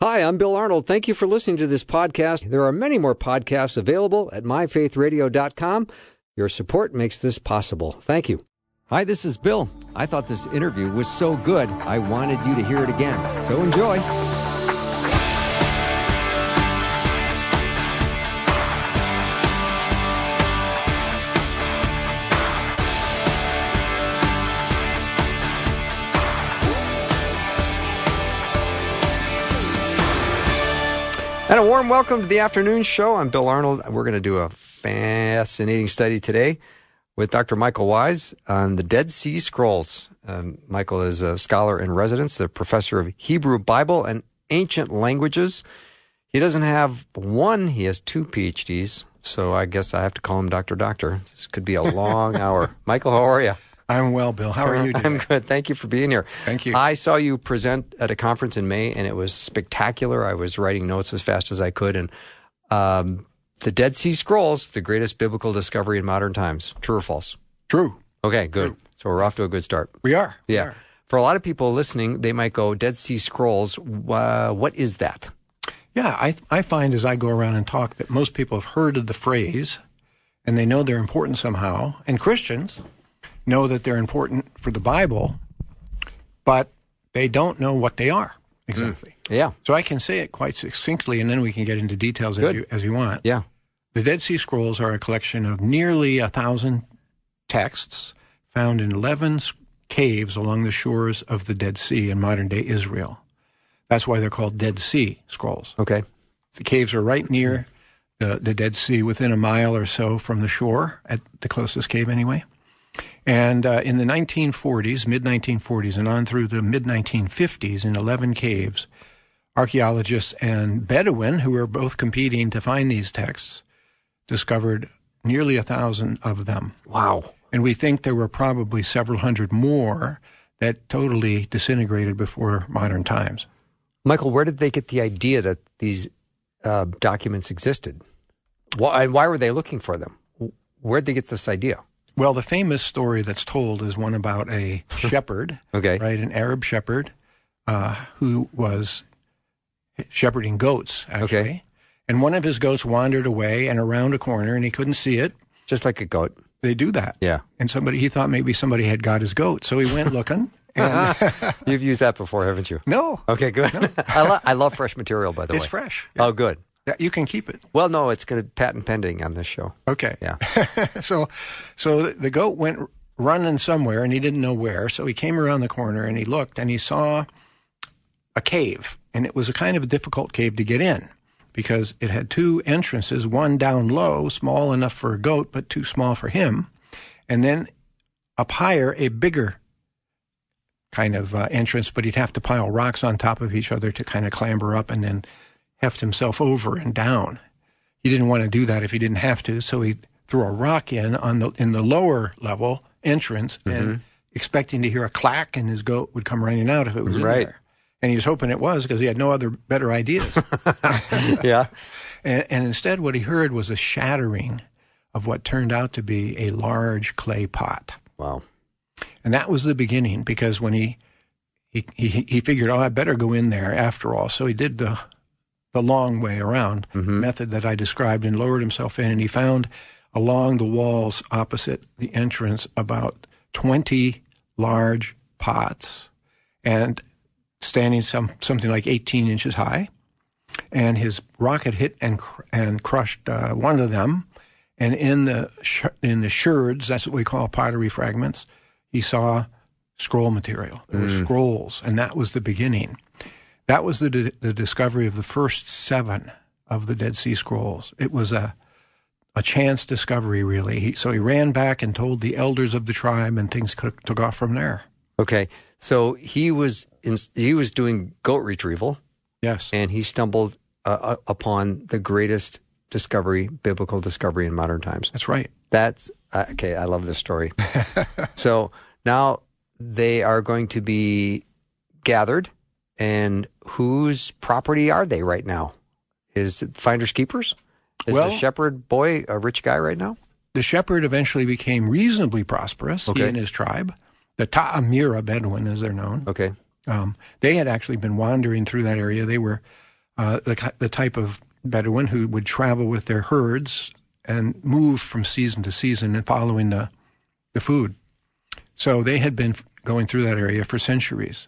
Hi, I'm Bill Arnold. Thank you for listening to this podcast. There are many more podcasts available at myfaithradio.com. Your support makes this possible. Thank you. Hi, this is Bill. I thought this interview was so good, I wanted you to hear it again. So enjoy. And a warm welcome to the afternoon show. I'm Bill Arnold. We're going to do a fascinating study today with Dr. Michael Wise on the Dead Sea Scrolls. Michael is a scholar in residence, the professor of Hebrew Bible and ancient languages. He doesn't have one, he has 2 PhDs. So I guess I have to call him Dr. Doctor. This could be a long hour. Michael, how are you? I'm well, Bill. How are you today? I'm good. Thank you for being here. Thank you. I saw you present at a conference in May, and it was spectacular. I was writing notes as fast as I could. And the Dead Sea Scrolls, the greatest biblical discovery in modern times. True or false? True. Okay, good. True. So we're off to a good start. We are. Yeah. We are. For a lot of people listening, they might go, Dead Sea Scrolls, what is that? Yeah, I find as I go around and talk that most people have heard of the phrase, and they know they're important somehow. And Christians know that they're important for the Bible, but they don't know what they are exactly. Yeah. So I can say it quite succinctly, and then we can get into details as you want. Yeah. The Dead Sea Scrolls are a collection of nearly 1,000 texts found in 11 caves along the shores of the Dead Sea in modern-day Israel. That's why they're called Dead Sea Scrolls. Okay. The caves are right near the Dead Sea, within a mile or so from the shore, at the closest cave anyway. And in the 1940s, mid-1940s, and on through the mid-1950s, in 11 caves, archaeologists and Bedouin, who were both competing to find these texts, discovered nearly 1,000 of them. Wow. And we think there were probably several hundred more that totally disintegrated before modern times. Michael, where did they get the idea that these documents existed? Why were they looking for them? Where did they get this idea? Well, the famous story that's told is one about a shepherd, okay, right, an Arab shepherd who was shepherding goats, actually. Okay. And one of his goats wandered away and around a corner, and he couldn't see it. Just like a goat. They do that. Yeah. And he thought maybe somebody had got his goat, so he went looking. And You've used that before, haven't you? No. Okay, good. No. I love fresh material, by the way. It's fresh. Yeah. Oh, good. Yeah, you can keep it. Well, no, it's going to patent pending on this show. Okay. Yeah. So the goat went running somewhere, and he didn't know where. So he came around the corner, and he looked, and he saw a cave. And it was a kind of a difficult cave to get in because it had 2 entrances, one down low, small enough for a goat, but too small for him. And then up higher, a bigger kind of entrance, but he'd have to pile rocks on top of each other to kind of clamber up and then heft himself over and down. He didn't want to do that if he didn't have to, so he threw a rock in the lower level entrance and expecting to hear a clack, and his goat would come running out if it was in there. And he was hoping it was because he had no other better ideas. Yeah. And instead what he heard was a shattering of what turned out to be a large clay pot. Wow. And that was the beginning, because when he figured, I better go in there after all. So he did the long way around method that I described and lowered himself in, and he found along the walls opposite the entrance about 20 large pots, and standing something like 18 inches high. And his rocket hit and crushed one of them. And in the sherds, that's what we call pottery fragments, he saw scroll material. There were scrolls, and that was the beginning. That was the discovery of the first 7 of the Dead Sea Scrolls. It was a chance discovery, really. So he ran back and told the elders of the tribe, and things took off from there. Okay, so he was doing goat retrieval. Yes. And he stumbled upon the greatest biblical discovery in modern times. That's right. That's, okay, I love this story. So now they are going to be gathered, and whose property are they right now? Is it finders keepers? Is the shepherd boy a rich guy right now? The shepherd eventually became reasonably prosperous, he and his tribe. The Ta'amira Bedouin, as they're known. Okay. They had actually been wandering through that area. They were the type of Bedouin who would travel with their herds and move from season to season and following the food. So they had been going through that area for centuries.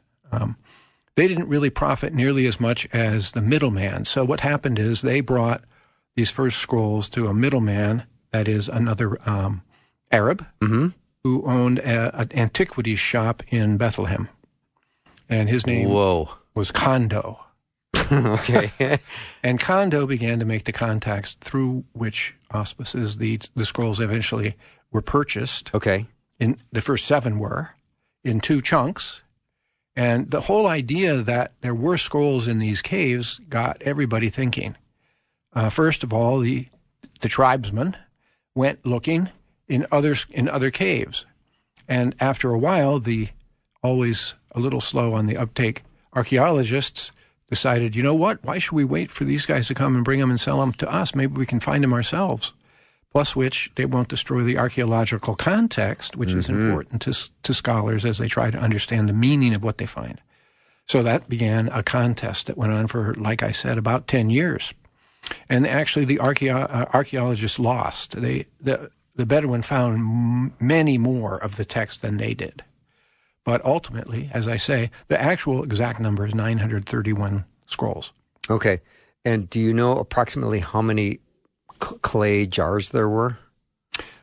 They didn't really profit nearly as much as the middleman. So what happened is they brought these first scrolls to a middleman, that is another Arab, who owned an antiquities shop in Bethlehem. And his name was Kondo. Okay. And Kondo began to make the contacts through which auspices the scrolls eventually were purchased. Okay. In the first 7 were in 2 chunks. And the whole idea that there were scrolls in these caves got everybody thinking. First of all, the tribesmen went looking in other caves. And after a while, the always a little slow on the uptake archaeologists decided, you know what, why should we wait for these guys to come and bring them and sell them to us? Maybe we can find them ourselves. Plus which they won't destroy the archaeological context, which is important to scholars as they try to understand the meaning of what they find. So that began a contest that went on for, like I said, about 10 years. And actually the archaeologists lost. The Bedouin found many more of the text than they did. But ultimately, as I say, the actual exact number is 931 scrolls. Okay. And do you know approximately how many clay jars there were?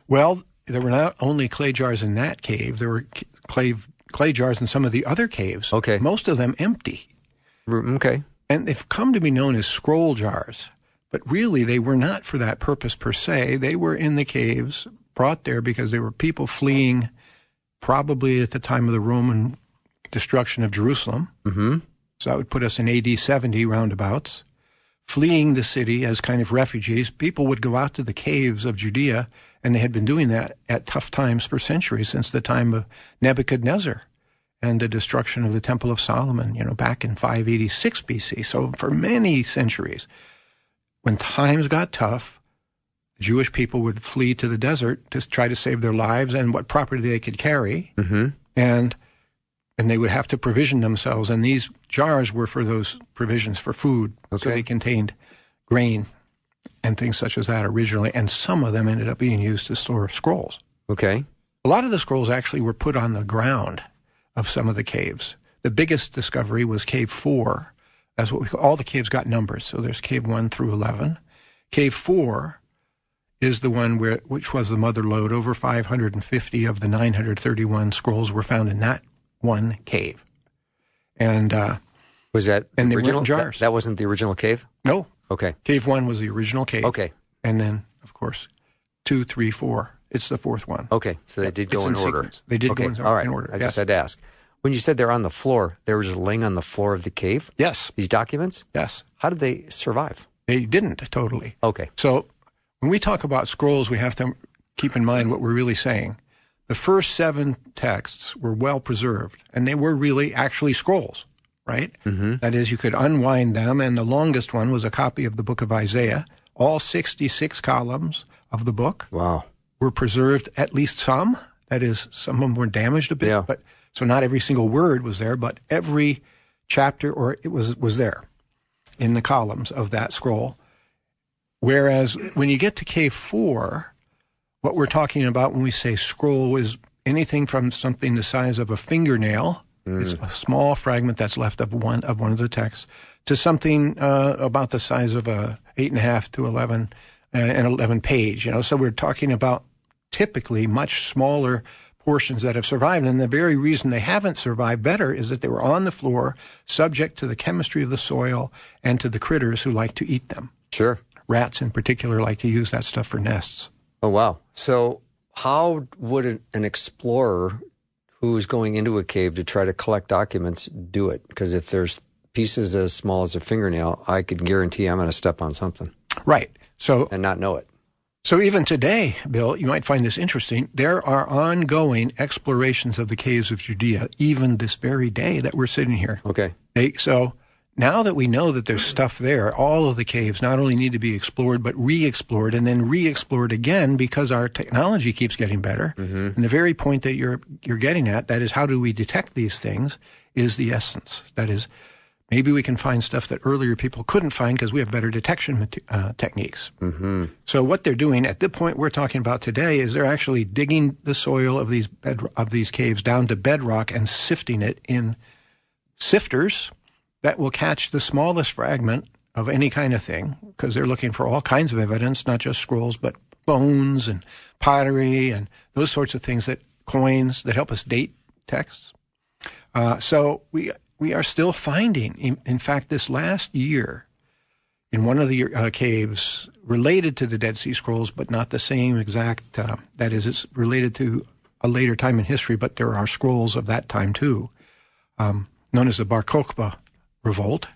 Well, there were not only clay jars in that cave. There were clay jars in some of the other caves. Okay. Most of them empty. Okay. And they've come to be known as scroll jars. But really, they were not for that purpose per se. They were in the caves, brought there because there were people fleeing, probably at the time of the Roman destruction of Jerusalem. Mm-hmm. So that would put us in AD 70 roundabouts. Fleeing the city as kind of refugees. People would go out to the caves of Judea, and they had been doing that at tough times for centuries, since the time of Nebuchadnezzar and the destruction of the Temple of Solomon, back in 586 BC. So for many centuries, when times got tough, Jewish people would flee to the desert to try to save their lives and what property they could carry, and they would have to provision themselves. And these jars were for those provisions for food. Okay. So they contained grain and things such as that originally, and some of them ended up being used to store scrolls. Okay. A lot of the scrolls actually were put on the ground of some of the caves. The biggest discovery was Cave 4. That's what we call, all the caves got numbers. So there's Cave 1 through 11. Cave 4 is the one which was the mother lode. Over 550 of the 931 scrolls were found in that one cave. And was that and original? They were in jars. That wasn't the original cave? No. Okay. Cave 1 was the original cave. Okay. And then, of course, 2, 3, 4. It's the 4th one. Okay. So they did go in order. Sequence. They did go in order. All right. I just had to ask. When you said they're on the floor, they were just laying on the floor of the cave? Yes. These documents? Yes. How did they survive? They didn't totally. Okay. So when we talk about scrolls, we have to keep in mind what we're really saying. The first 7 texts were well preserved, and they were really actually scrolls, right? Mm-hmm. That is, you could unwind them, and the longest one was a copy of the book of Isaiah. All 66 columns of the book were preserved, at least some. That is, some of them were damaged a bit, but so not every single word was there, but every chapter or it was there in the columns of that scroll. Whereas when you get to Cave 4, what we're talking about when we say scroll is anything from something the size of a fingernail, it's a small fragment that's left of one of the texts, to something about the size of a 8.5 to 11 and 11 page. So we're talking about typically much smaller portions that have survived. And the very reason they haven't survived better is that they were on the floor, subject to the chemistry of the soil and to the critters who like to eat them. Sure. Rats in particular like to use that stuff for nests. Oh, wow. So how would an explorer who's going into a cave to try to collect documents do it? Because if there's pieces as small as a fingernail, I could guarantee I'm going to step on something. Right. And not know it. So even today, Bill, you might find this interesting. There are ongoing explorations of the caves of Judea, even this very day that we're sitting here. Okay. So now that we know that there's stuff there, all of the caves not only need to be explored, but re-explored and then re-explored again because our technology keeps getting better. Mm-hmm. And the very point that you're getting at, that is how do we detect these things, is the essence. That is, maybe we can find stuff that earlier people couldn't find because we have better detection techniques. Mm-hmm. So what they're doing at the point we're talking about today is they're actually digging the soil of these caves down to bedrock and sifting it in sifters that will catch the smallest fragment of any kind of thing, because they're looking for all kinds of evidence, not just scrolls, but bones and pottery and those sorts of things, coins that help us date texts. So we are still finding, in fact, this last year, in one of the caves related to the Dead Sea Scrolls, but not the same exact, that is, it's related to a later time in history, but there are scrolls of that time too, known as the Bar Kokhba revolt,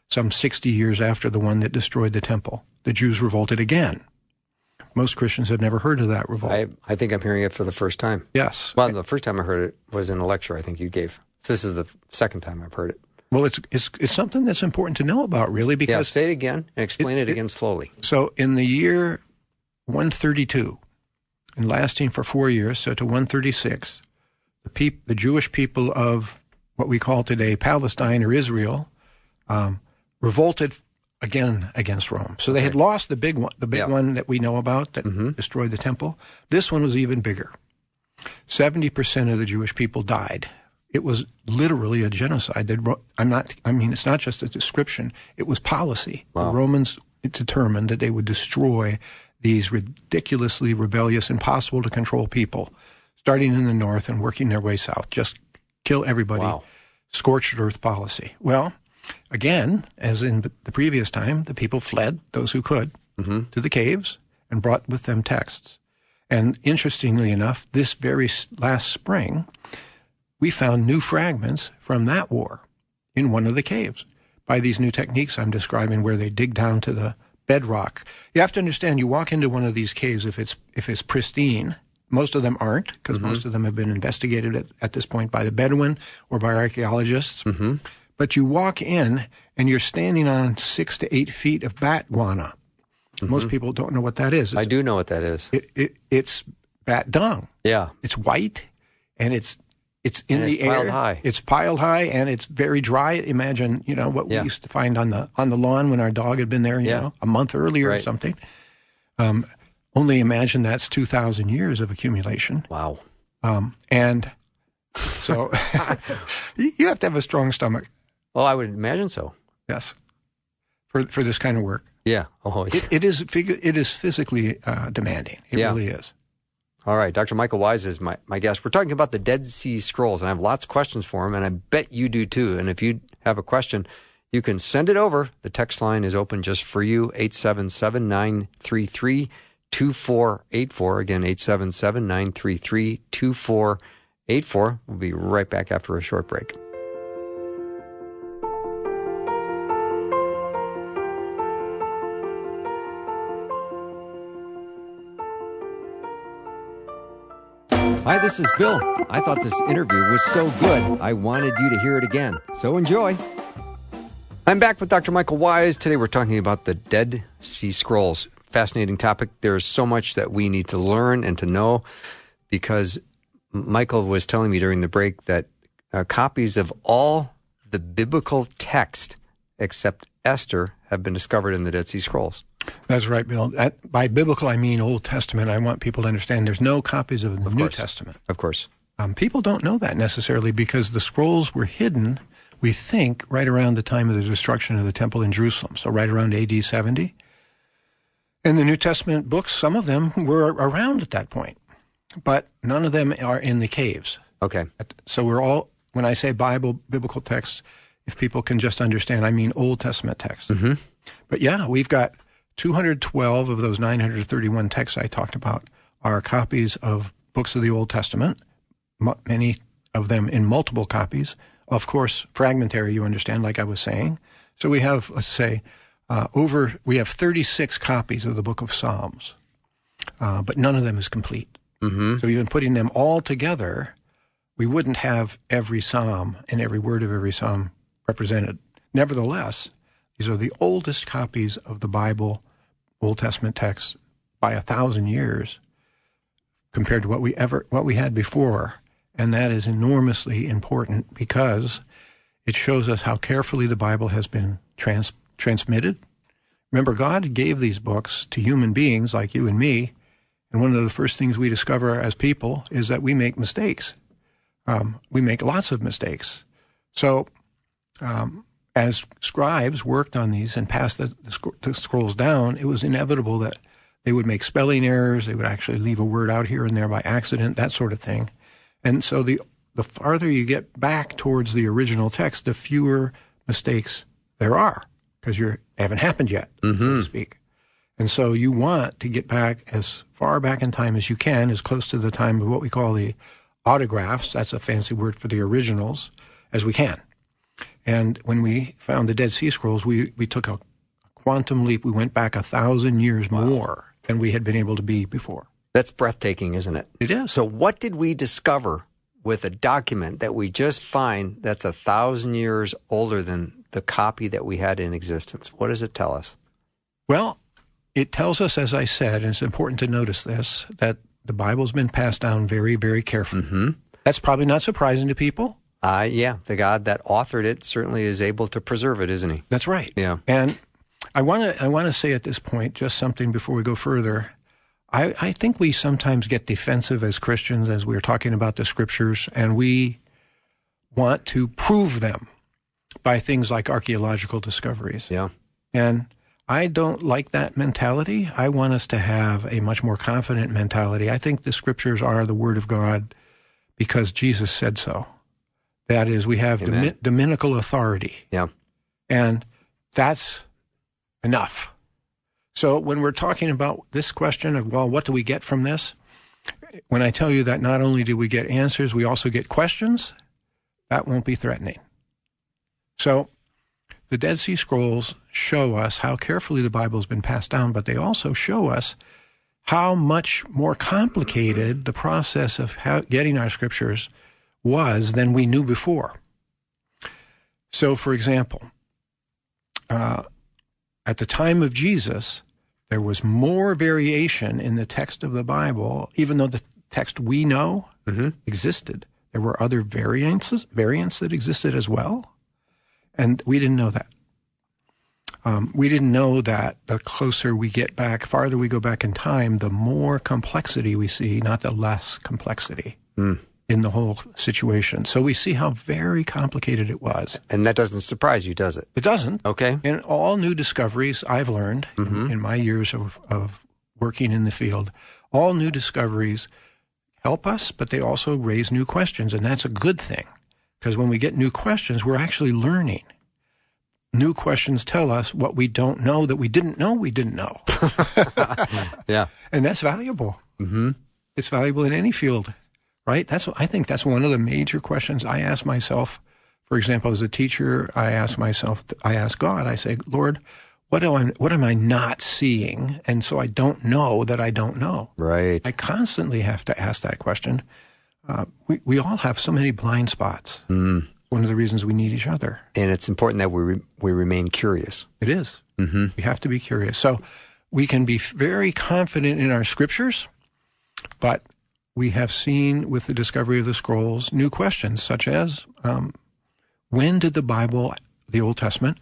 some 60 years after the one that destroyed the temple. The Jews revolted again. Most Christians have never heard of that revolt. I think I'm hearing it for the first time. Yes. Well, the first time I heard it was in a lecture I think you gave. So this is the second time I've heard it. Well, it's something that's important to know about, really, because... Yeah, say it again and explain it again slowly. So in the year 132, and lasting for 4 years, so to 136, the Jewish people of what we call today Palestine or Israel revolted again against Rome. So they had lost the big one that we know about that destroyed the temple. This one was even bigger. 70% of the Jewish people died. It was literally a genocide. It's not just a description. It was policy. Wow. The Romans determined that they would destroy these ridiculously rebellious, impossible to control people, starting in the north and working their way south. Just kill everybody. Wow. Scorched earth policy. Well, again, as in the previous time, the people fled, those who could, to the caves and brought with them texts. And interestingly enough, this very last spring, we found new fragments from that war in one of the caves by these new techniques I'm describing, where they dig down to the bedrock. You have to understand, you walk into one of these caves, if it's pristine, most of them aren't, because most of them have been investigated at this point by the Bedouin or by archaeologists. But you walk in and you're standing on 6 to 8 feet of bat guano. Most people don't know what that is. I do know what that is. It's bat dung. Yeah. It's white and it's in the air. Piled high. It's piled high and it's very dry. Imagine, what we used to find on the lawn when our dog had been there, a month earlier or something. Only imagine that's 2,000 years of accumulation. Wow. And so you have to have a strong stomach. Well, I would imagine so. Yes. For this kind of work. Yeah. Oh, it is physically demanding. It really is. All right. Dr. Michael Wise is my guest. We're talking about the Dead Sea Scrolls, and I have lots of questions for him, and I bet you do too. And if you have a question, you can send it over. The text line is open just for you, 877-933-2484. Again, 877-933-2484. We'll be right back after a short break. Hi, this is Bill. I thought this interview was so good, I wanted you to hear it again. So enjoy. I'm back with Dr. Michael Wise. Today we're talking about the Dead Sea Scrolls. Fascinating topic. There's so much that we need to learn and to know, because Michael was telling me during the break that copies of all the biblical text except Esther have been discovered in the Dead Sea Scrolls. That's right, Bill. By biblical, I mean Old Testament. I want people to understand there's no copies of the New Testament. Of course. People don't know that necessarily, because the scrolls were hidden, we think, right around the time of the destruction of the temple in Jerusalem, so right around AD 70. And the New Testament books, some of them were around at that point, but none of them are in the caves. Okay. So we're all, when I say biblical texts, if people can just understand, I mean Old Testament texts. But yeah, we've got 212 of those 931 texts I talked about are copies of books of the Old Testament, many of them in multiple copies. Of course, fragmentary, you understand, like I was saying. So we have, let's say, we have 36 copies of the book of Psalms, but none of them is complete. So even putting them all together, we wouldn't have every psalm and every word of every psalm represented. Nevertheless, these are the oldest copies of the Bible, Old Testament texts, by 1,000 years compared to what we had before. And that is enormously important, because It shows us how carefully the Bible has been transmitted. Remember, God gave these books to human beings like you and me, and one of the first things we discover as people is that we make mistakes. We make lots of mistakes. So as scribes worked on these and passed the scrolls down, it was inevitable that they would make spelling errors. They would actually leave a word out here and there by accident, that sort of thing. And so the farther you get back towards the original text, the fewer mistakes there are, because they haven't happened yet, so to speak. And so you want to get back as far back in time as you can, as close to the time of what we call the autographs, that's a fancy word for the originals, as we can. And when we found the Dead Sea Scrolls, we took a quantum leap. We went back 1,000 years more than we had been able to be before. That's breathtaking, isn't it? It is. So what did we discover with a document that we just find that's 1,000 years older than the copy that we had in existence? What does it tell us? Well, it tells us, as I said, and it's important to notice this, that the Bible's been passed down very, very carefully. That's probably not surprising to people. Yeah, the God that authored it certainly is able to preserve it, isn't he? That's right. Yeah. And I want to say at this point just something before we go further. I think we sometimes get defensive as Christians as we're talking about the Scriptures, and we want to prove them by things like archaeological discoveries. Yeah. And I don't like that mentality. I want us to have a much more confident mentality. I think the Scriptures are the Word of God because Jesus said so. That is, we have dominical authority. Yeah. And that's enough. So when we're talking about this question of, well, what do we get from this? When I tell you that not only do we get answers, we also get questions, that won't be threatening. So the Dead Sea Scrolls show us how carefully the Bible has been passed down, but they also show us how much more complicated the process of getting our Scriptures was than we knew before. So, for example, at the time of Jesus, there was more variation in the text of the Bible, even though the text we know existed. There were other variants that existed as well, and we didn't know that. We didn't know that the closer we get back, farther we go back in time, the more complexity we see, not the less complexity in the whole situation. So we see how very complicated it was. And that doesn't surprise you, does it? It doesn't. Okay. And all new discoveries I've learned in my years of working in the field, all new discoveries help us, but they also raise new questions, and that's a good thing. Because when we get new questions, we're actually learning. New questions tell us what we don't know that we didn't know we didn't know. Yeah. And that's valuable. It's valuable in any field, right? I think that's one of the major questions I ask myself. For example, as a teacher, I ask God, I say, Lord, what am I not seeing? And so I don't know that I don't know. Right. I constantly have to ask that question. We all have so many blind spots. One of the reasons we need each other. And it's important that we remain curious. It is. We have to be curious. So we can be very confident in our Scriptures, but we have seen with the discovery of the scrolls new questions, such as when did the Bible, the Old Testament,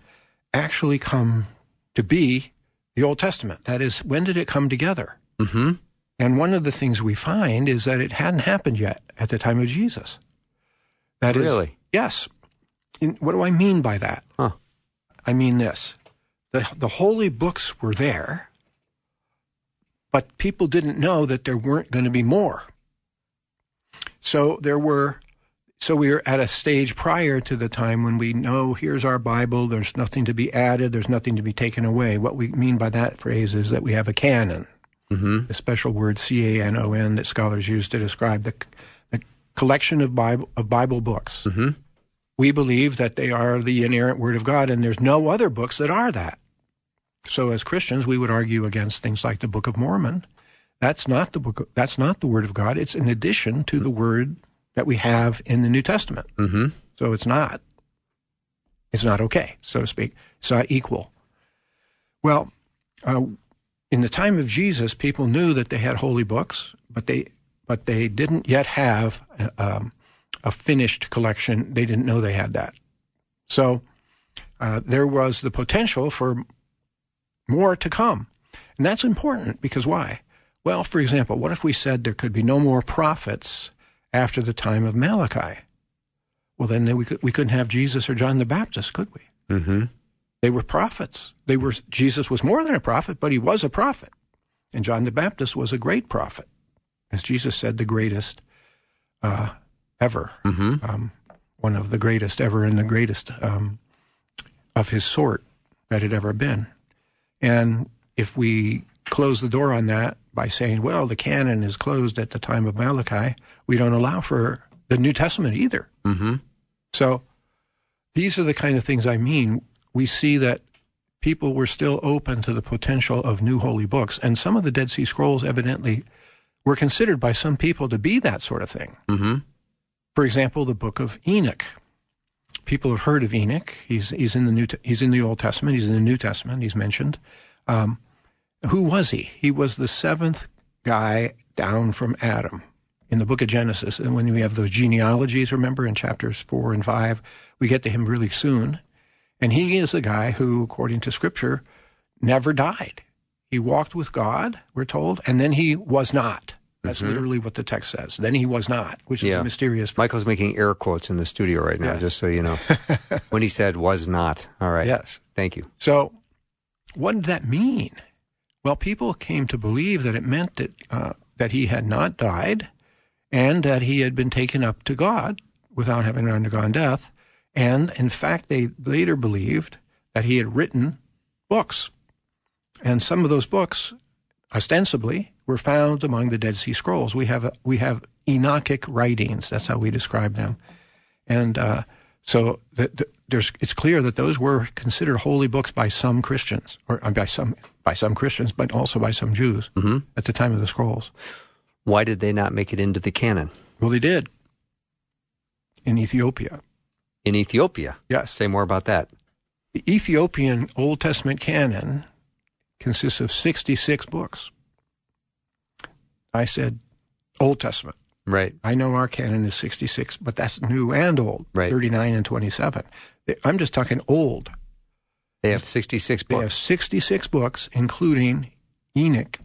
actually come to be the Old Testament? That is, when did it come together? And one of the things we find is that it hadn't happened yet at the time of Jesus. That is, really? Yes. What do I mean by that? I mean this. The holy books were there, but people didn't know that there weren't going to be more. So we were at a stage prior to the time when we know, here's our Bible, there's nothing to be added, there's nothing to be taken away. What we mean by that phrase is that we have a canon, the special word C-A-N-O-N that scholars use to describe the collection of Bible books. We believe that they are the inerrant Word of God, and there's no other books that are that. So as Christians, we would argue against things like the Book of Mormon. That's not the Word of God. It's in addition to the Word that we have in the New Testament. So it's not okay, so to speak. It's not equal. Well, in the time of Jesus, people knew that they had holy books, but they didn't yet have a finished collection. They didn't know they had that. So there was the potential for more to come. And that's important because why? Well, for example, what if we said there could be no more prophets after the time of Malachi? Well, then we couldn't have Jesus or John the Baptist, could we? Mm-hmm. They were prophets. Jesus was more than a prophet, but he was a prophet. And John the Baptist was a great prophet. As Jesus said, the greatest ever. Mm-hmm. One of the greatest ever and the greatest of his sort that had ever been. And if we close the door on that by saying, well, the canon is closed at the time of Malachi, we don't allow for the New Testament either. Mm-hmm. So these are the kind of things I mean. We see that people were still open to the potential of new holy books. And some of the Dead Sea Scrolls evidently were considered by some people to be that sort of thing. Mm-hmm. For example, the book of Enoch. People have heard of Enoch. He's in the Old Testament. He's in the New Testament. He's mentioned. Who was he? He was the seventh guy down from Adam in the book of Genesis. And when we have those genealogies, remember, in chapters 4 and 5, we get to him really soon. And he is the guy who, according to Scripture, never died. He walked with God, we're told, and then he was not. That's literally what the text says. Then he was not, which is mysterious. Michael's making air quotes in the studio right now, just so you know. When he said was not. All right. Yes. Thank you. So what did that mean? Well, people came to believe that it meant that he had not died and that he had been taken up to God without having undergone death. And, in fact, they later believed that he had written books. And some of those books, ostensibly, were found among the Dead Sea Scrolls. We have Enochic writings. That's how we describe them. And so it's clear that those were considered holy books by some Christians, or by some Christians, but also by some Jews at the time of the Scrolls. Why did they not make it into the canon? Well, they did. In Ethiopia. In Ethiopia? Yes. Say more about that. The Ethiopian Old Testament canon consists of 66 books. I said Old Testament. Right. I know our canon is 66, but that's new and old, right. 39 and 27. I'm just talking old. They have 66 books. They have 66 books, including Enoch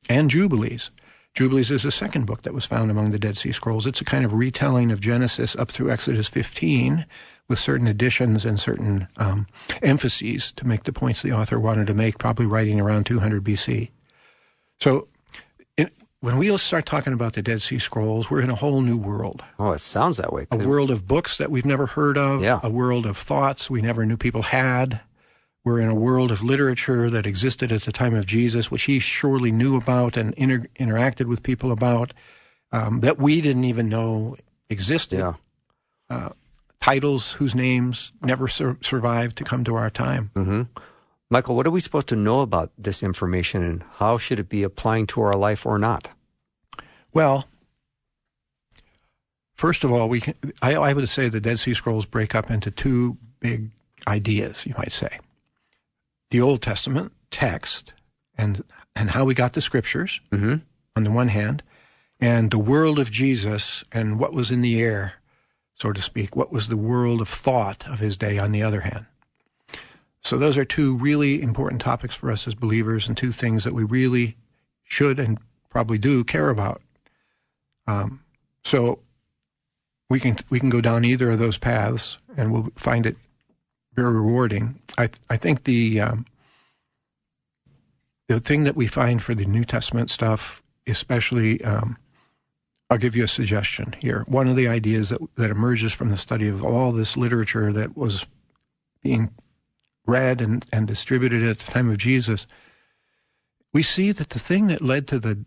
and Jubilees. Jubilees is the second book that was found among the Dead Sea Scrolls. It's a kind of retelling of Genesis up through Exodus 15 with certain additions and certain emphases to make the points the author wanted to make, probably writing around 200 BC. So when we start talking about the Dead Sea Scrolls, we're in a whole new world. Oh, it sounds that way. A world of books that we've never heard of, yeah. A world of thoughts we never knew people had. We're in a world of literature that existed at the time of Jesus, which he surely knew about and interacted with people about, that we didn't even know existed. Yeah. Titles whose names never survived to come to our time. Mm-hmm. Michael, what are we supposed to know about this information, and how should it be applying to our life or not? Well, first of all, I would say the Dead Sea Scrolls break up into two big ideas, you might say. The Old Testament text and how we got the Scriptures, on the one hand, and the world of Jesus and what was in the air, so to speak, what was the world of thought of his day on the other hand. So those are two really important topics for us as believers and two things that we really should and probably do care about. So we can go down either of those paths and we'll find it very rewarding. I think the thing that we find for the New Testament stuff, especially, I'll give you a suggestion here. One of the ideas that emerges from the study of all this literature that was being read and distributed at the time of Jesus, we see that the thing that led to the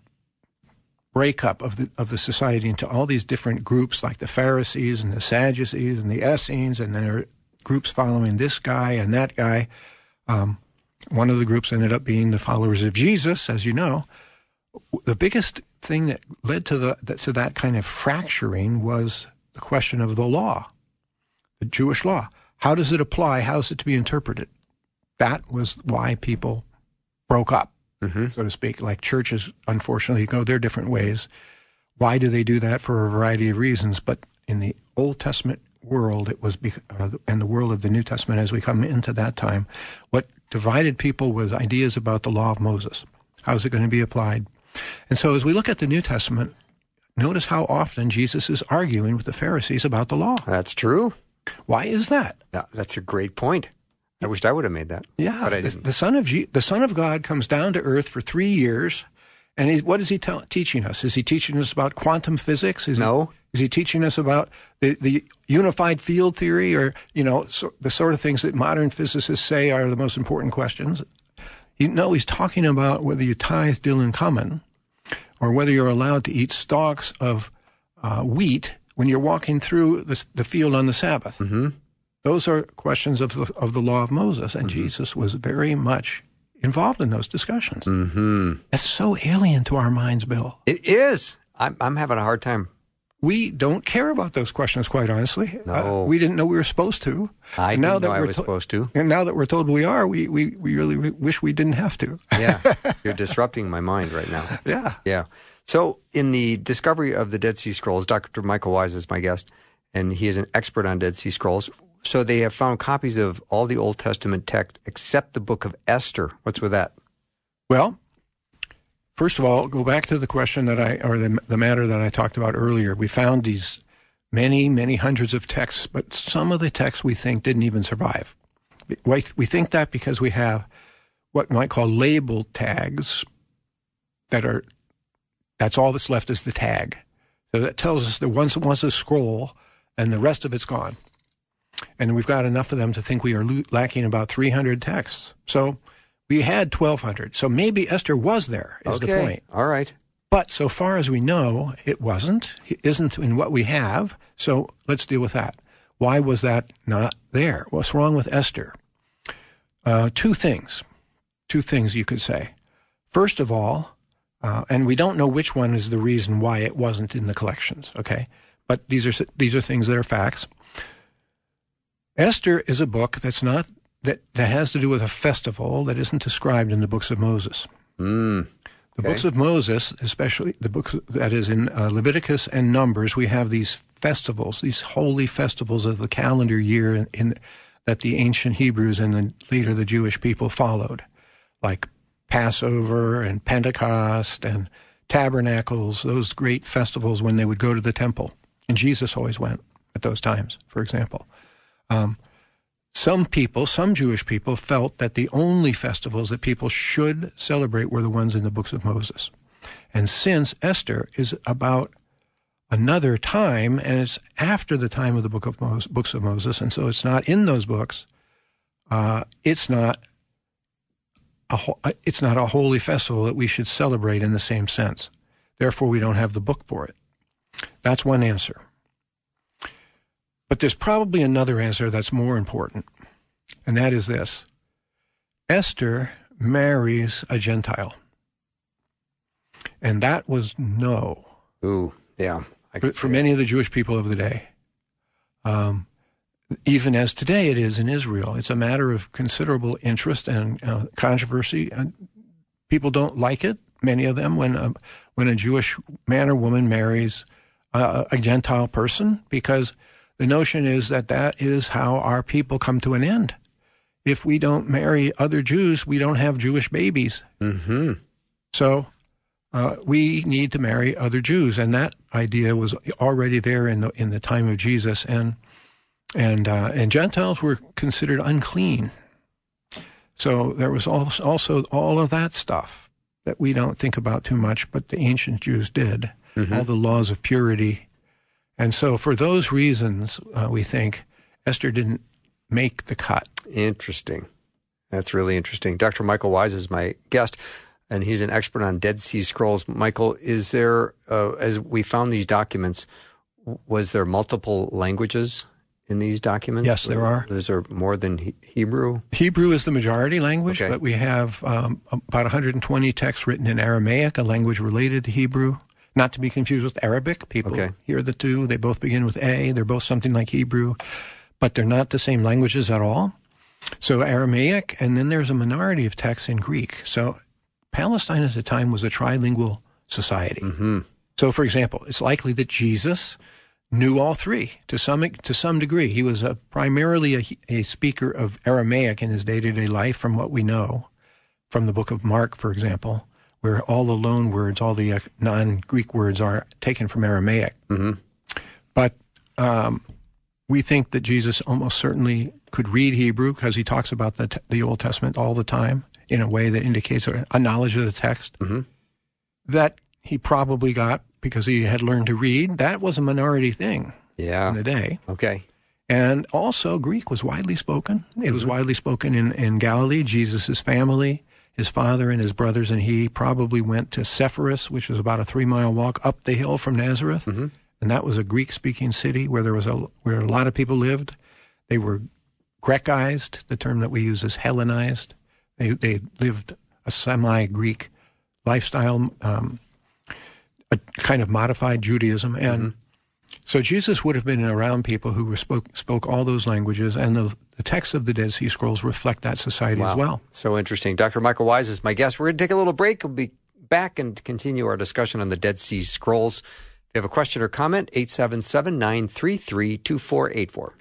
breakup of the society into all these different groups, like the Pharisees and the Sadducees and the Essenes, and there are groups following this guy and that guy. One of the groups ended up being the followers of Jesus, as you know. The biggest thing that led to that kind of fracturing was the question of the law, the Jewish law. How does it apply? How is it to be interpreted? That was why people broke up, so to speak. Like churches, unfortunately, go their different ways. Why do they do that? For a variety of reasons. But in the Old Testament world, it was and the world of the New Testament as we come into that time, what divided people was ideas about the law of Moses. How is it going to be applied? And so as we look at the New Testament, notice how often Jesus is arguing with the Pharisees about the law. That's true. Why is that? That's a great point. I wished I would have made that. Yeah, but I didn't. The Son of God comes down to earth for 3 years, and what is he teaching us? Is he teaching us about quantum physics? No. Is he teaching us about the unified field theory, or the sort of things that modern physicists say are the most important questions? No, he's talking about whether you tithe dill and cumin, or whether you're allowed to eat stalks of wheat when you're walking through the field on the Sabbath. Mm-hmm. Those are questions of the law of Moses, and Jesus was very much involved in those discussions. Mm-hmm. That's so alien to our minds, Bill. It is. I'm having a hard time. We don't care about those questions, quite honestly. No. We didn't know we were supposed to. I didn't know I was supposed to. And now that we're told we are, we really wish we didn't have to. Yeah. You're disrupting my mind right now. Yeah. Yeah. So in the discovery of the Dead Sea Scrolls, Dr. Michael Wise is my guest, and he is an expert on Dead Sea Scrolls. So they have found copies of all the Old Testament text except the book of Esther. What's with that? Well, first of all, go back to the question the matter that I talked about earlier. We found these many, many hundreds of texts, but some of the texts we think didn't even survive. We think that because we have what we might call label tags that's all that's left is the tag. So that tells us there once was a scroll and the rest of it's gone. And we've got enough of them to think we are lacking about 300 texts. So we had 1,200. So maybe Esther was there, is the point. All right. But so far as we know, it wasn't. It isn't in what we have. So let's deal with that. Why was that not there? What's wrong with Esther? Two things you could say. First of all, and we don't know which one is the reason why it wasn't in the collections, okay? But these are things that are facts. Esther is a book that has to do with a festival that isn't described in the books of Moses. The books of Moses, especially the books that is in Leviticus and Numbers, we have these festivals, these holy festivals of the calendar year that the ancient Hebrews and then later the Jewish people followed, like Passover and Pentecost and Tabernacles, those great festivals when they would go to the temple. And Jesus always went at those times, for example. Some Jewish people felt that the only festivals that people should celebrate were the ones in the books of Moses. And since Esther is about another time, and it's after the time of the books of Moses, and so it's not in those books, it's not a holy festival that we should celebrate in the same sense. Therefore, we don't have the book for it. That's one answer. But there's probably another answer that's more important, and that is this. Esther marries a Gentile. And that was no. Ooh, yeah. For many of the Jewish people of the day. Even as today it is in Israel. It's a matter of considerable interest and controversy. And people don't like it, many of them, when a Jewish man or woman marries a Gentile person, because the notion is that is how our people come to an end. If we don't marry other Jews, we don't have Jewish babies. Mm-hmm. So we need to marry other Jews, and that idea was already there in the time of Jesus, and Gentiles were considered unclean. So there was also all of that stuff that we don't think about too much, but the ancient Jews did. Mm-hmm. All the laws of purity. And so for those reasons, we think Esther didn't make the cut. Interesting. That's really interesting. Dr. Michael Wise is my guest, and he's an expert on Dead Sea Scrolls. Michael, is there, as we found these documents, was there multiple languages in these documents? Yes, there are. Is there more than Hebrew? Hebrew is the majority language, okay. But we have about 120 texts written in Aramaic, a language related to Hebrew. Not to be confused with Arabic. People hear the two. They both begin with A. They're both something like Hebrew, but they're not the same languages at all. So Aramaic, and then there's a minority of texts in Greek. So Palestine at the time was a trilingual society. Mm-hmm. So, for example, it's likely that Jesus knew all three to some degree. He was primarily a speaker of Aramaic in his day-to-day life, from what we know from the book of Mark, for example, where all the loan words, all the non-Greek words are taken from Aramaic. Mm-hmm. But we think that Jesus almost certainly could read Hebrew, because he talks about the Old Testament all the time in a way that indicates a knowledge of the text. Mm-hmm. That he probably got because he had learned to read. That was a minority thing in the day. Okay. And also Greek was widely spoken. It was widely spoken in Galilee. Jesus' family, his father and his brothers and he probably went to Sepphoris, which was about a 3-mile walk up the hill from Nazareth. Mm-hmm. And that was a Greek-speaking city where where a lot of people lived. They were Grecized. The term that we use is Hellenized. They lived a semi-Greek lifestyle, a kind of modified Judaism. And so Jesus would have been around people who spoke all those languages, and the texts of the Dead Sea Scrolls reflect that society as well. So interesting. Dr. Michael Wise is my guest. We're going to take a little break. We'll be back and continue our discussion on the Dead Sea Scrolls. If you have a question or comment, 877-933-2484.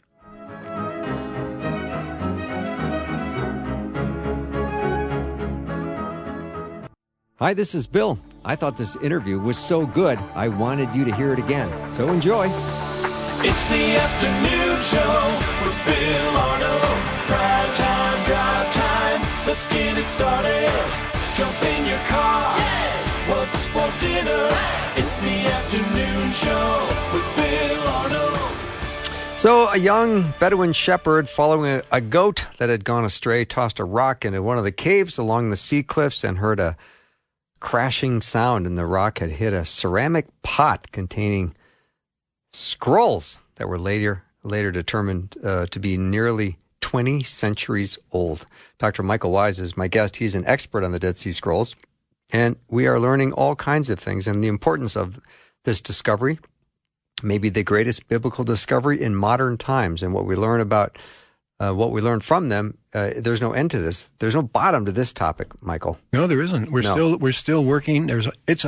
Hi, this is Bill. I thought this interview was so good, I wanted you to hear it again. So enjoy. It's the afternoon show with Bill Arnold. Prime time, drive time. Let's get it started. Jump in your car. Yeah. What's for dinner? It's the afternoon show with Bill Arnold. So a young Bedouin shepherd following a goat that had gone astray tossed a rock into one of the caves along the sea cliffs and heard a crashing sound, and the rock had hit a ceramic pot containing scrolls that were later determined to be nearly 20 centuries old. Dr. Michael Wise is my guest. He's an expert on the Dead Sea Scrolls, and we are learning all kinds of things and the importance of this discovery, maybe the greatest biblical discovery in modern times. And what we learn about what we learn from them, there's no end to this. There's no bottom to this topic, Michael. No, there isn't. We're still working. It's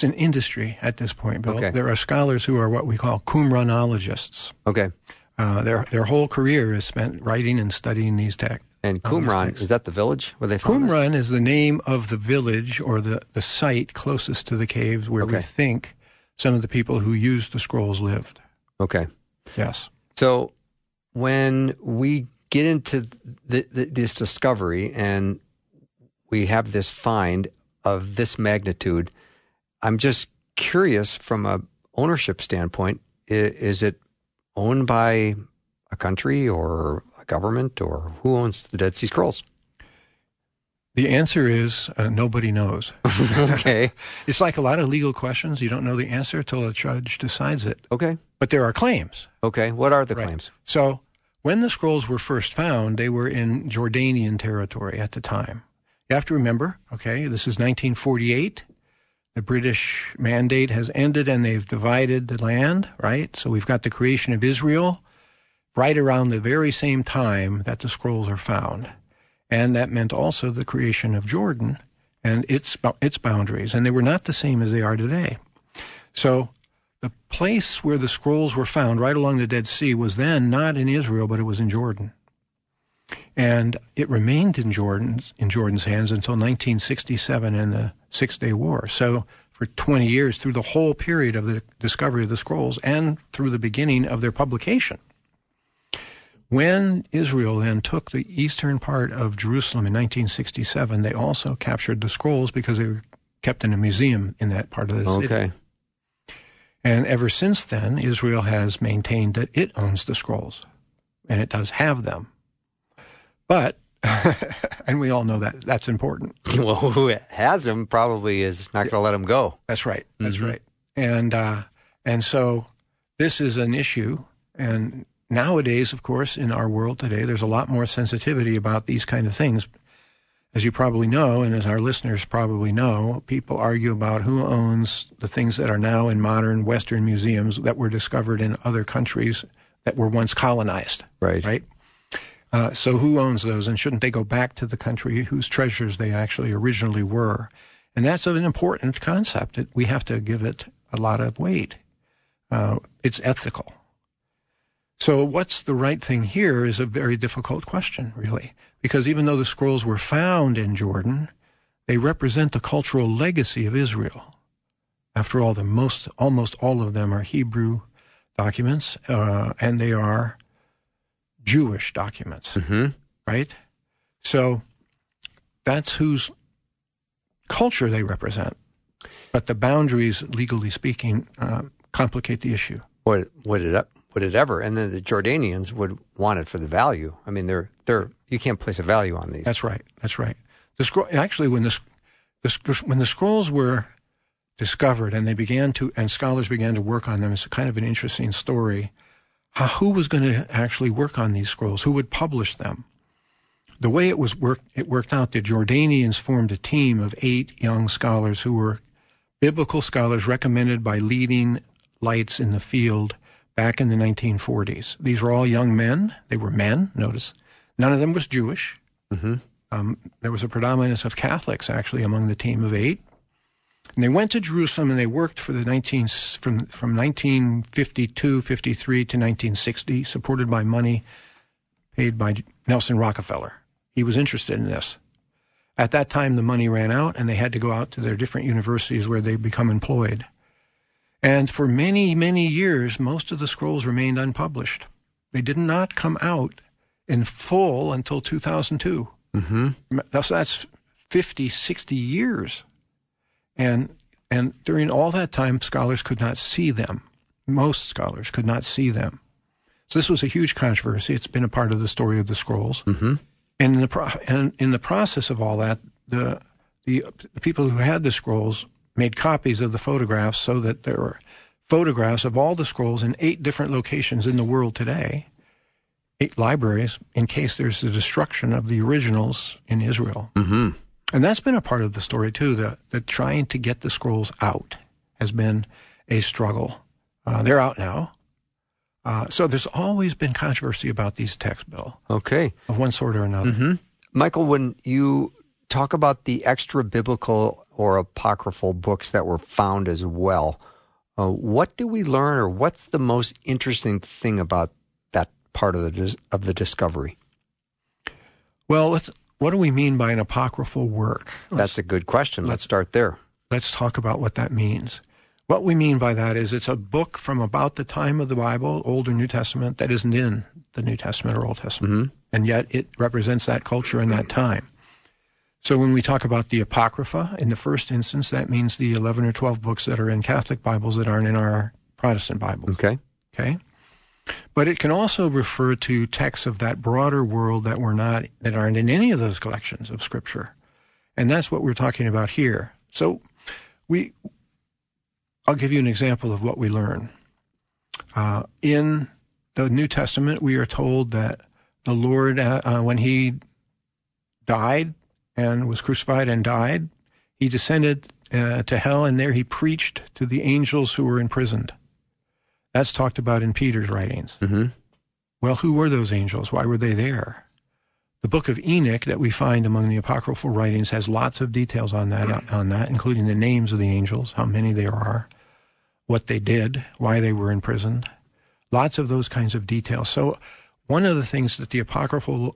an industry at this point, Bill. Okay. There are scholars who are what we call Qumranologists. Okay. Their whole career is spent writing and studying these texts. And Qumran, is that the village where they found this? Qumran is the name of the village or the site closest to the caves where we think some of the people who used the scrolls lived. Okay. Yes. So when we get into this discovery and we have this find of this magnitude, I'm just curious from a ownership standpoint, is it owned by a country or a government, or who owns the Dead Sea Scrolls? The answer is nobody knows. Okay. It's like a lot of legal questions. You don't know the answer until a judge decides it. Okay. But there are claims. Okay. What are the claims? So when the scrolls were first found, they were in Jordanian territory at the time. You have to remember, this is 1948. The British mandate has ended and they've divided the land, right? So we've got the creation of Israel right around the very same time that the scrolls are found. And that meant also the creation of Jordan and its boundaries. And they were not the same as they are today. So the place where the scrolls were found right along the Dead Sea was then not in Israel, but it was in Jordan. And it remained in Jordan's hands until 1967 and the Six-Day War. So for 20 years, through the whole period of the discovery of the scrolls and through the beginning of their publication. When Israel then took the eastern part of Jerusalem in 1967, they also captured the scrolls because they were kept in a museum in that part of the city. Okay. And ever since then, Israel has maintained that it owns the scrolls, and it does have them. But, and we all know that that's important. Well, who has them probably is not going to let them go. That's right. That's right. And so this is an issue. And nowadays, of course, in our world today, there's a lot more sensitivity about these kind of things. As you probably know, and as our listeners probably know, people argue about who owns the things that are now in modern Western museums that were discovered in other countries that were once colonized. Right. So who owns those, and shouldn't they go back to the country whose treasures they actually originally were? And that's an important concept. We have to give it a lot of weight. It's ethical. So what's the right thing here is a very difficult question, really, because even though the scrolls were found in Jordan, they represent the cultural legacy of Israel. After all, almost all of them are Hebrew documents, and they are Jewish documents, right? So that's whose culture they represent. But the boundaries, legally speaking, complicate the issue. Would it ever? And then the Jordanians would want it for the value. I mean, they're you can't place a value on these. That's right. The scroll, actually, when the scrolls were discovered and scholars began to work on them, it's kind of an interesting story. Who was going to actually work on these scrolls? Who would publish them? The way it worked out, the Jordanians formed a team of 8 young scholars who were biblical scholars recommended by leading lights in the field back in the 1940s. These were all young men. They were men, notice. None of them was Jewish. There was a predominance of Catholics, actually, among the team of 8. And they went to Jerusalem, and they worked for from 1952, 53 to 1960, supported by money paid by Nelson Rockefeller. He was interested in this. At that time, the money ran out, and they had to go out to their different universities where they become employed. And for many, many years, most of the scrolls remained unpublished. They did not come out in full until 2002. That's 50, 60 years. And during all that time, scholars could not see them. Most scholars could not see them. So this was a huge controversy. It's been a part of the story of the scrolls. And in the process of all that, the people who had the scrolls made copies of the photographs so that there were photographs of all the scrolls in 8 different locations in the world today, 8 libraries, in case there's the destruction of the originals in Israel. And that's been a part of the story, too. The trying to get the scrolls out has been a struggle. They're out now. So there's always been controversy about these texts, Bill. Okay. Of one sort or another. Michael, when you talk about the extra biblical or apocryphal books that were found as well, what do we learn, or what's the most interesting thing about that part of the discovery? Well, what do we mean by an apocryphal work? That's a good question. Let's start there. Let's talk about what that means. What we mean by that is it's a book from about the time of the Bible, Old or New Testament, that isn't in the New Testament or Old Testament. And yet it represents that culture and that time. So when we talk about the Apocrypha, in the first instance, that means the 11 or 12 books that are in Catholic Bibles that aren't in our Protestant Bibles. Okay? But it can also refer to texts of that broader world that aren't in any of those collections of Scripture. And that's what we're talking about here. So I'll give you an example of what we learn. In the New Testament, we are told that the Lord, when he died and was crucified and died, he descended to hell, and there he preached to the angels who were imprisoned. That's talked about in Peter's writings. Well, who were those angels? Why were they there? The book of Enoch that we find among the apocryphal writings has lots of details on that, including the names of the angels, how many there are, what they did, why they were imprisoned. Lots of those kinds of details. So one of the things that the apocryphal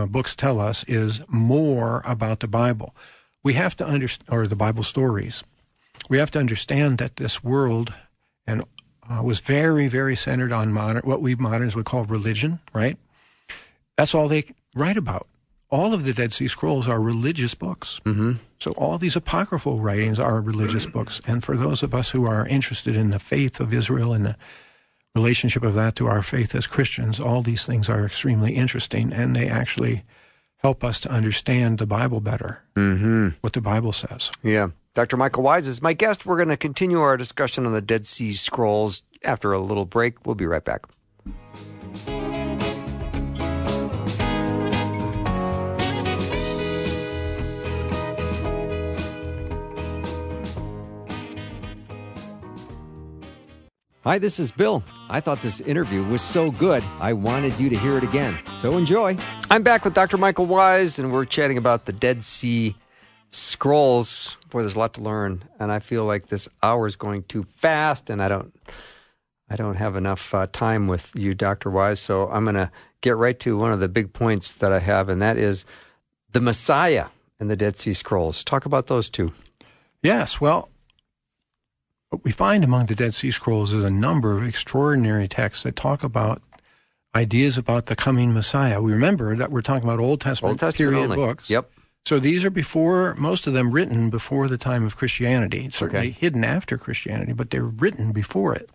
books tell us is more about the Bible. We have to understand, or the Bible stories. We have to understand that this world was very, very centered on what we moderns would call religion, right? That's all they write about. All of the Dead Sea Scrolls are religious books. So all these apocryphal writings are religious books. And for those of us who are interested in the faith of Israel and the relationship of that to our faith as Christians, all these things are extremely interesting, and they actually help us to understand the Bible better, what the Bible says. Yeah. Dr. Michael Wise is my guest. We're going to continue our discussion on the Dead Sea Scrolls after a little break. We'll be right back. Hi, this is Bill. I thought this interview was so good, I wanted you to hear it again. So enjoy. I'm back with Dr. Michael Wise, and we're chatting about the Dead Sea Scrolls. Boy, there's a lot to learn, and I feel like this hour is going too fast, and I don't I don't have enough time with you, Dr. Wise, so I'm going to get right to one of the big points that I have, and that is the Messiah and the Dead Sea Scrolls. Talk about those two. Yes, well, what we find among the Dead Sea Scrolls is a number of extraordinary texts that talk about ideas about the coming Messiah. We remember that we're talking about Old Testament period only. Books. Yep. So these are before, most of them written before the time of Christianity. Certainly hidden after Christianity, but they're written before it.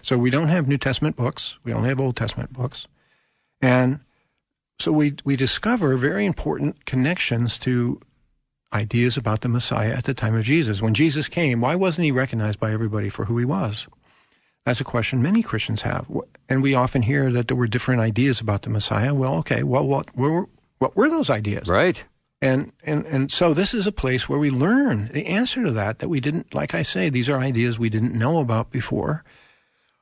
So we don't have New Testament books. We only have Old Testament books. And so we discover very important connections to ideas about the Messiah at the time of Jesus. When Jesus came, why wasn't he recognized by everybody for who he was? That's a question many Christians have. And we often hear that there were different ideas about the Messiah. Well, okay, well, what were those ideas? Right. And so this is a place where we learn the answer to that we didn't, like I say, these are ideas we didn't know about before.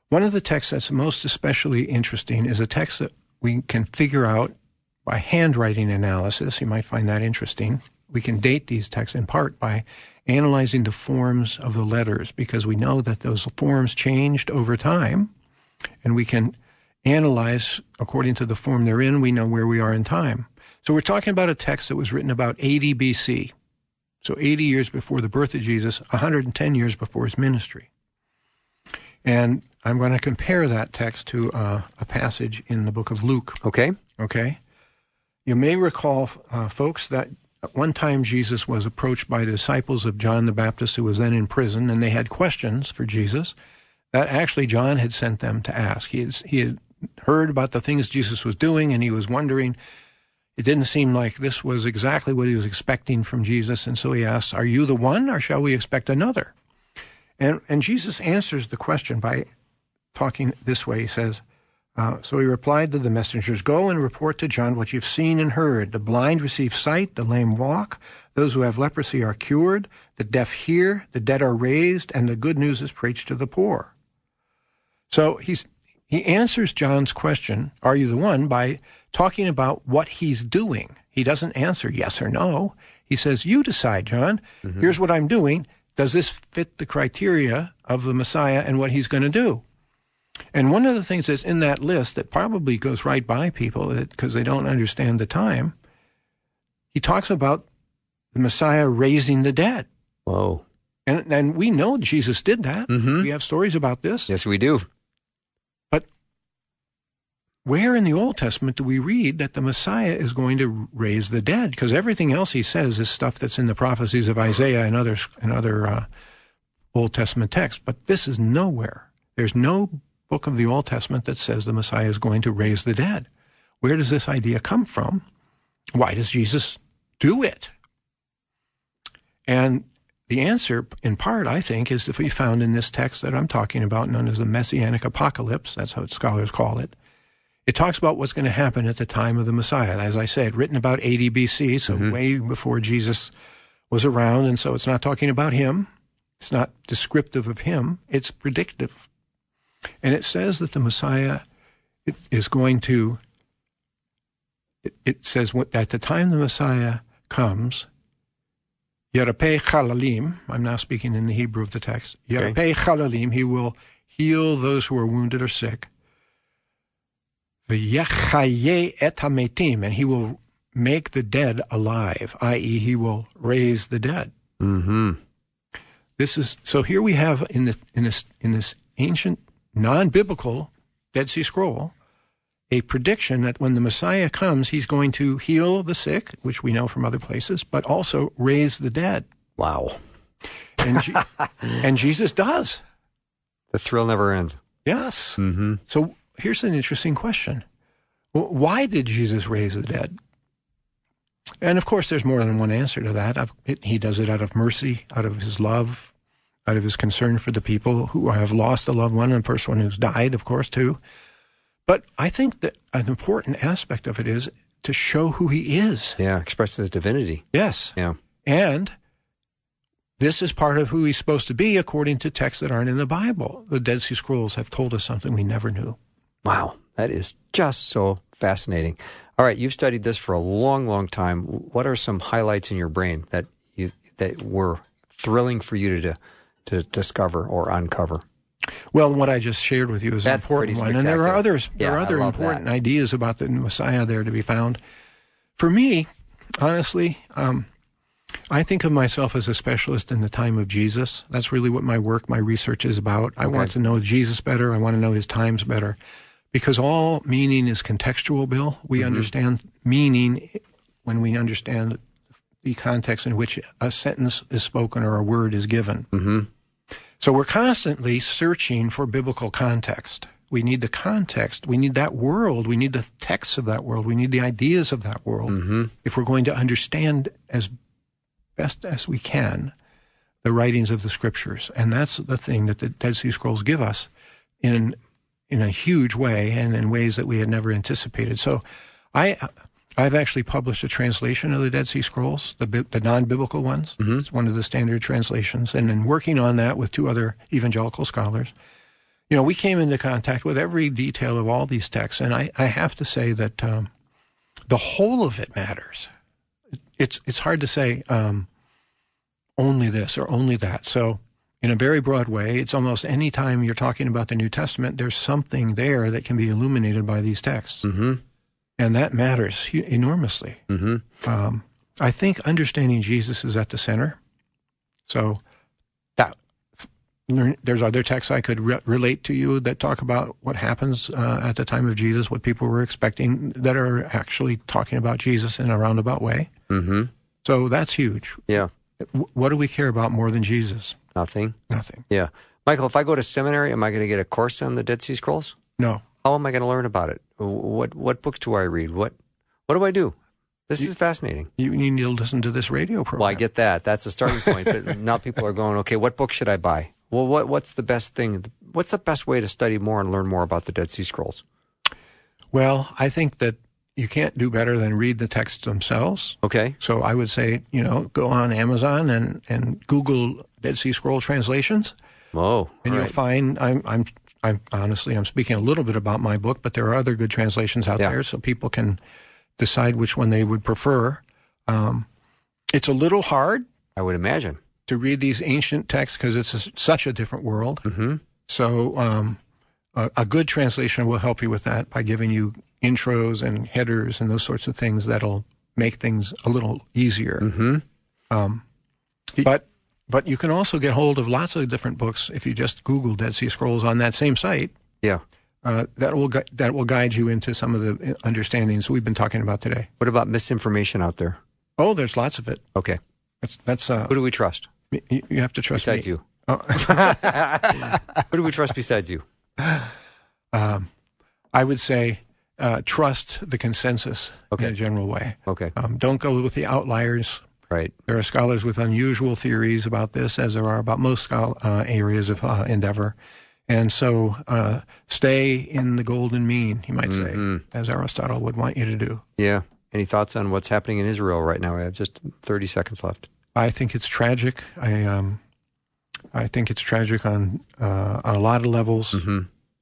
One of the texts that's most especially interesting is a text that we can figure out by handwriting analysis. You might find that interesting. We can date these texts in part by analyzing the forms of the letters, because we know that those forms changed over time, and we can analyze according to the form they're in. We know where we are in time. So we're talking about a text that was written about 80 BC, so 80 years before the birth of Jesus, 110 years before his ministry. And I'm going to compare that text to a passage in the book of Luke. Okay. You may recall, folks, that at one time Jesus was approached by the disciples of John the Baptist, who was then in prison, and they had questions for Jesus that actually John had sent them to ask. He had heard about the things Jesus was doing, and he was wondering. It didn't seem like this was exactly what he was expecting from Jesus, and so he asked, "Are you the one, or shall we expect another?" And Jesus answers the question by talking this way. He says, so he replied to the messengers, "Go and report to John what you've seen and heard. The blind receive sight, the lame walk, those who have leprosy are cured, the deaf hear, the dead are raised, and the good news is preached to the poor." So he answers John's question, "Are you the one?" by talking about what he's doing. He doesn't answer yes or no. He says, "You decide, John. Here's what I'm doing. Does this fit the criteria of the Messiah and what he's going to do?" And one of the things that's in that list that probably goes right by people because they don't understand the time, he talks about the Messiah raising the dead. Whoa. And we know Jesus did that. We have stories about this. Yes, we do. But where in the Old Testament do we read that the Messiah is going to raise the dead? Because everything else he says is stuff that's in the prophecies of Isaiah and other Old Testament texts. But this is nowhere. There's no book of the Old Testament that says the Messiah is going to raise the dead. Where does this idea come from? Why does Jesus do it? And the answer, in part, I think, is to be found in this text that I'm talking about, known as the Messianic Apocalypse. That's how scholars call it. It talks about what's going to happen at the time of the Messiah. As I said, written about 80 BC, so way before Jesus was around, and so it's not talking about him. It's not descriptive of him. It's predictive. And it says that the Messiah is going to, it says at the time the Messiah comes, Yarapei Chalalim, I'm now speaking in the Hebrew of the text, Yarapei Chalalim, he will heal those who are wounded or sick. V'yachaye et hametim, and he will make the dead alive, i.e. he will raise the dead. This is, so here we have in this ancient non-biblical Dead Sea Scroll, a prediction that when the Messiah comes, he's going to heal the sick, which we know from other places, but also raise the dead. Wow. And Jesus does. The thrill never ends. Yes. So here's an interesting question. Why did Jesus raise the dead? And of course, there's more than one answer to that. He does it out of mercy, out of his love, out of his concern for the people who have lost a loved one, and a person who's died, of course, too. But I think that an important aspect of it is to show who he is. Yeah, express his divinity. Yes. Yeah. And this is part of who he's supposed to be according to texts that aren't in the Bible. The Dead Sea Scrolls have told us something we never knew. Wow, that is just so fascinating. All right, you've studied this for a long, long time. What are some highlights in your brain that were thrilling for you to discover or uncover? Well, what I just shared with you is an That's important pretty one, and there are others. Yeah, there are I other love important that. ideas about the Messiah there to be found. For me, honestly, I think of myself as a specialist in the time of Jesus. That's really what my work, my research is about. I want to know Jesus better. I want to know his times better, because all meaning is contextual, Bill. We understand meaning when we understand the context in which a sentence is spoken or a word is given. Mm-hmm. So we're constantly searching for biblical context. We need the context. We need that world. We need the texts of that world. We need the ideas of that world if we're going to understand as best as we can the writings of the Scriptures. And that's the thing that the Dead Sea Scrolls give us in a huge way and in ways that we had never anticipated. So I've actually published a translation of the Dead Sea Scrolls, the non-biblical ones. It's one of the standard translations. And in working on that with two other evangelical scholars, we came into contact with every detail of all these texts. And I have to say that the whole of it matters. It's hard to say only this or only that. So in a very broad way, it's almost any time you're talking about the New Testament, there's something there that can be illuminated by these texts. Mm-hmm. And that matters enormously. Mm-hmm. I think understanding Jesus is at the center. So there's other texts I could relate to you that talk about what happens at the time of Jesus, what people were expecting, that are actually talking about Jesus in a roundabout way. Mm-hmm. So that's huge. Yeah. What do we care about more than Jesus? Nothing. Nothing. Yeah. Michael, if I go to seminary, am I going to get a course on the Dead Sea Scrolls? No. How am I going to learn about it? What books do I read? What do I do? This is fascinating. You need to listen to this radio program. Well, I get that. That's a starting point. But now people are going, okay, what book should I buy? Well, what's the best thing? What's the best way to study more and learn more about the Dead Sea Scrolls? Well, I think that you can't do better than read the texts themselves. Okay. So I would say, go on Amazon and Google Dead Sea Scroll translations. Oh, and you'll find I'm honestly, I'm speaking a little bit about my book, but there are other good translations out there, so people can decide which one they would prefer. It's a little hard, I would imagine, to read these ancient texts because it's such a different world. Mm-hmm. So a good translation will help you with that by giving you intros and headers and those sorts of things that'll make things a little easier. Mm-hmm. But you can also get hold of lots of different books if you just Google Dead Sea Scrolls on that same site. Yeah. That will guide you into some of the understandings we've been talking about today. What about misinformation out there? Oh, there's lots of it. Okay. That's who do we trust? You have to trust besides me. You. Oh. Who do we trust besides you? I would say trust the consensus in a general way. Okay. Don't go with the outliers. Right. There are scholars with unusual theories about this, as there are about most areas of endeavor. And so stay in the golden mean, you might say, as Aristotle would want you to do. Yeah. Any thoughts on what's happening in Israel right now? I have just 30 seconds left. I think it's tragic. I think it's tragic on a lot of levels,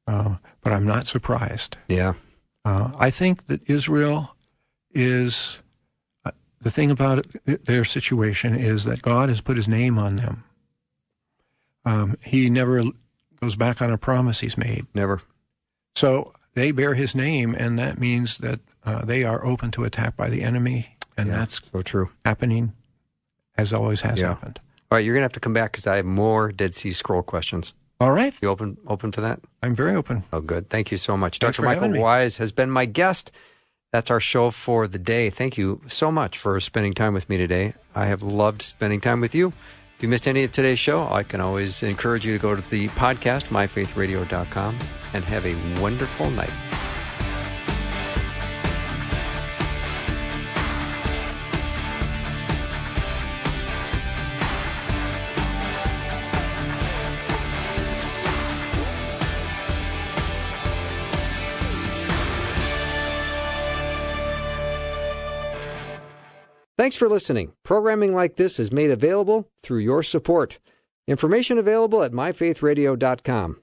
but I'm not surprised. Yeah. I think that Israel is... the thing about their situation is that God has put his name on them. He never goes back on a promise he's made. Never. So they bear his name, and that means that they are open to attack by the enemy, and that's so true. Happening as always has happened. All right, you're going to have to come back because I have more Dead Sea Scroll questions. All right. You open for that? I'm very open. Oh, good. Thank you so much. Thanks Dr. Michael Wise has been my guest. That's our show for the day. Thank you so much for spending time with me today. I have loved spending time with you. If you missed any of today's show, I can always encourage you to go to the podcast, myfaithradio.com, and have a wonderful night. Thanks for listening. Programming like this is made available through your support. Information available at myfaithradio.com.